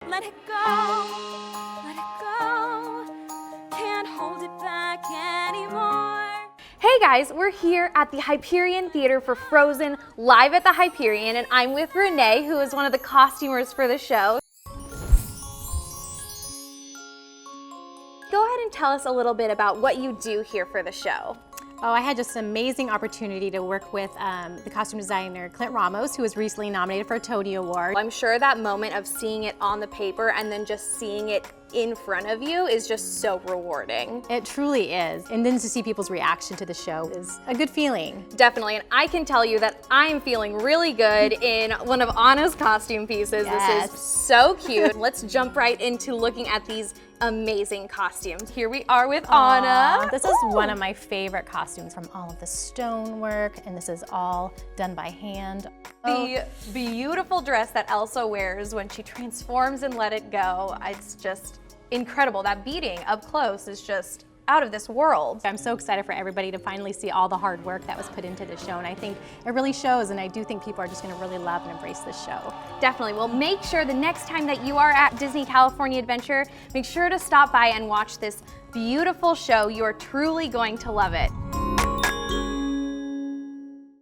Let it go, let it go. Can't hold it back anymore. Hey guys, we're here at the Hyperion Theater for Frozen, live at the Hyperion, and I'm with Renee, who is one of the costumers for the show. Go ahead and tell us a little bit about what you do here for the show. Oh, I had just an amazing opportunity to work with the costume designer Clint Ramos, who was recently nominated for a Tony Award. I'm sure that moment of seeing it on the paper and then just seeing it in front of you is just so rewarding. It truly is. And then to see people's reaction to the show is a good feeling. Definitely, and I can tell you that I'm feeling really good in one of Anna's costume pieces. Yes. This is so cute. Let's jump right into looking at these amazing costumes. Here we are with Anna. This is one of my favorite costumes from all of the stonework, and this is all done by hand. The beautiful dress that Elsa wears when she transforms and let it go, it's just incredible. That beating up close is just out of this world. I'm so excited for everybody to finally see all the hard work that was put into the show, and I think it really shows, and I do think people are just going to really love and embrace this show. Definitely. Well, make sure the next time that you are at Disney California Adventure, make sure to stop by and watch this beautiful show. You are truly going to love it.